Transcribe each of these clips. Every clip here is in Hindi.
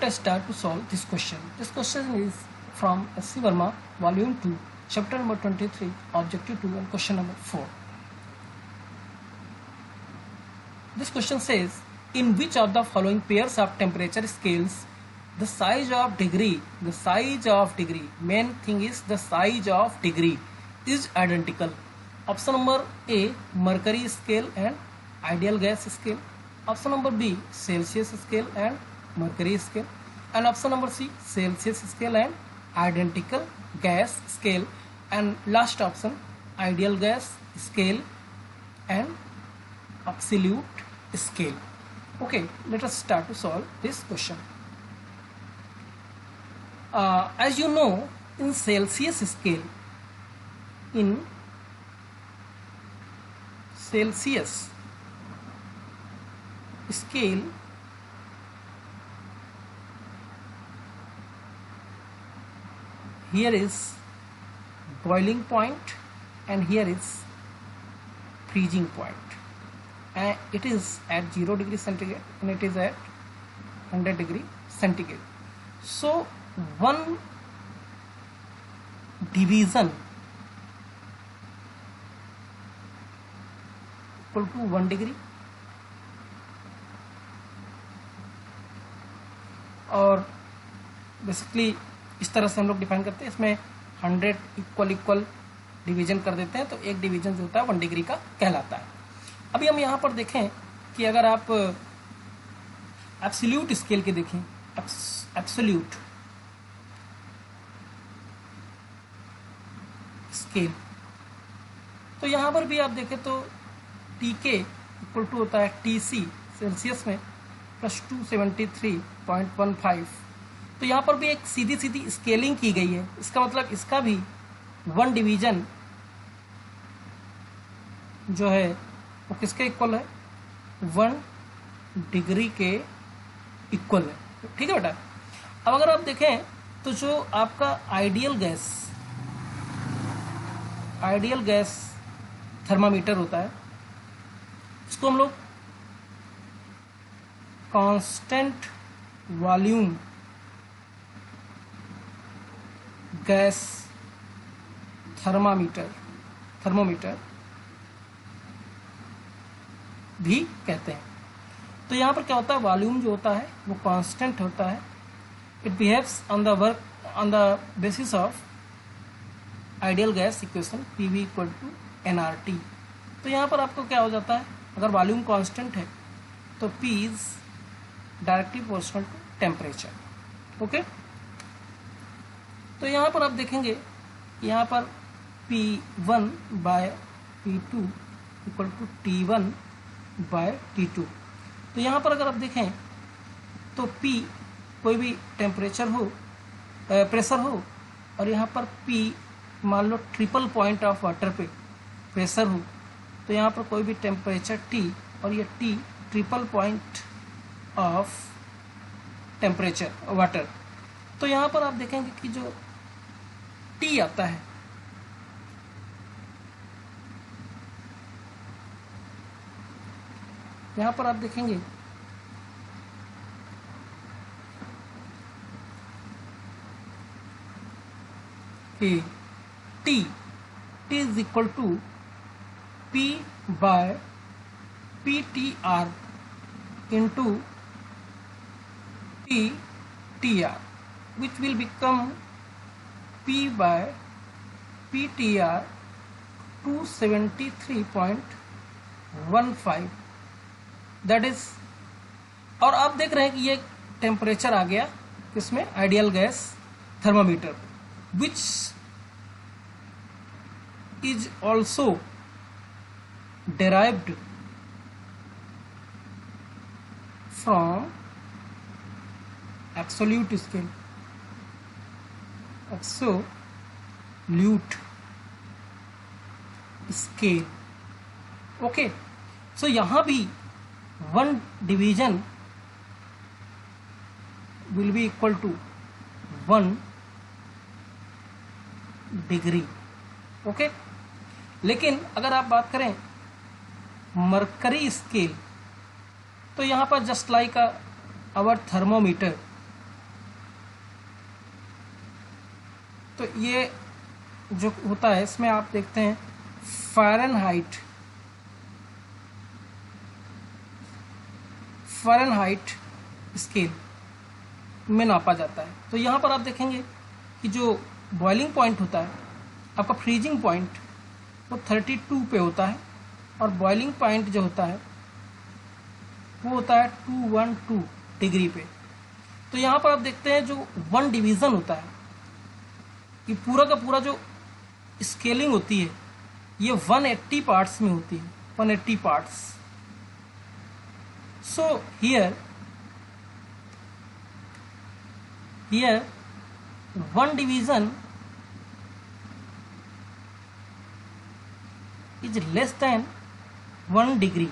Let us start to solve this question. This question is from S.C. Verma, Volume 2, Chapter number 23, Objective 2, and question number 4. This question says, in which of the following pairs of temperature scales the size of degree, main thing is the size of degree is identical? Option number A, mercury scale and ideal gas scale. Option number B, Celsius scale and mercury scale. And option number C, Celsius scale and identical gas scale. And last option, ideal gas scale and absolute scale. Okay, let us start to solve this question. As you know, in Celsius scale, here is boiling point and here is freezing point, and it is at 0 degree centigrade and it is at 100 degree centigrade. So one division equal to 1 degree, और बेसिकली इस तरह से हम लोग डिफाइन करते हैं. इसमें 100 इक्वल डिवीजन कर देते हैं, तो एक डिवीजन जो होता है 1 डिग्री का कहलाता है. अभी हम यहाँ पर देखें कि अगर आप एब्सोल्यूट स्केल के देखें, एब्सोल्यूट स्केल, तो यहाँ पर भी आप देखें तो टीके इक्वल टू होता है टीसी सेल्सियस में प्लस 273.15. तो यहाँ पर भी एक सीधी स्केलिंग की गई है. इसका मतलब इसका भी 1 डिवीजन जो है वो किसके इक्वल है, 1 डिग्री के इक्वल है. ठीक है बेटा. अब अगर आप देखें तो जो आपका आइडियल गैस थर्मामीटर होता है, इसको हम लोग कांस्टेंट वॉल्यूम गैस थर्मोमीटर भी कहते हैं. तो यहाँ पर क्या होता है, वॉल्यूम जो होता है वो कांस्टेंट होता है. It behaves on the basis of ideal gas equation PV equal to nRT. तो यहाँ पर आपको क्या हो जाता है, अगर वॉल्यूम कांस्टेंट है तो P is directly proportional to temperature. Okay. तो यहाँ पर आप देखेंगे, यहाँ पर P1 bye P2 equal to T1 bye T2. तो यहाँ पर अगर आप देखें तो P कोई भी टेम्परेचर हो, प्रेशर हो, और यहाँ पर P मान लो ट्रिपल पॉइंट ऑफ वाटर पे प्रेशर हो, तो यहाँ पर कोई भी टेम्परेचर T और ये T triple point of temperature water. तो यहाँ पर आप देखेंगे कि जो T आता है, यहाँ पर आप देखेंगे कि T is equal to P by PTR into TR, which will become P by PTR 273.15. That is, और आप देख रहे हैं कि ये टेम्परेचर आ गया किसमें, ideal gas thermometer, which is also derived from absolute scale. Okay. So यहाँ भी 1 division will be equal to 1 degree. Okay. लेकिन अगर आप बात करें मरकरी स्केल, तो यहाँ पर जस्ट लाइक आवर थर्मोमीटर, तो ये जो होता है इसमें आप देखते हैं फ़ारेनहाइट स्केल में नापा जाता है। तो यहाँ पर आप देखेंगे कि जो बॉइलिंग पॉइंट होता है, आपका फ्रीजिंग पॉइंट वो 32 पे होता है और बॉइलिंग पॉइंट जो होता है वो होता है 212 डिग्री पे। तो यहाँ पर आप देखते हैं जो 1 डिवीज़न होता है, ये पूरा का पूरा जो स्केलिंग होती है ये 180 पार्ट्स में होती है, 180 parts. So here 1 division is less than 1 degree.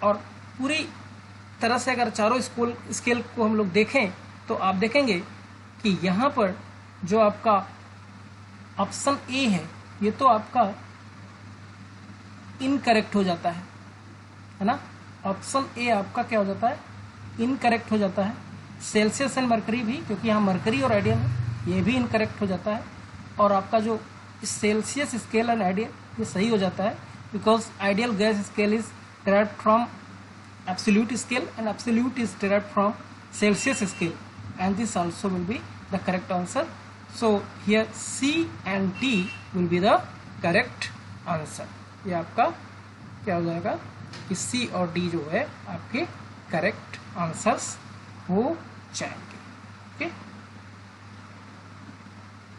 और पूरी तरह से अगर चारों स्केल को हम लोग देखें तो आप देखेंगे कि यहाँ पर जो आपका ऑप्शन ए है ये तो आपका इनकरेक्ट हो जाता है ना। ऑप्शन ए आपका क्या हो जाता है, इनकरेक्ट हो जाता है। सेल्सियस एंड मरकरी भी, क्योंकि यहाँ मरकरी और आइडियल है, ये भी इनकरेक्ट हो जाता है। और आपका जो सेल्सियस स्केल एंड आइडियल ये सही हो जाता है, because ideal gas scale is derived from absolute scale and absolute is derived from Celsius scale, and this also will be the correct answer. So here C and D will be the correct answer. ये आपका क्या हो जाएगा कि C और D जो है आपके करेक्ट आंसर्स हो जाएंगे। ओके।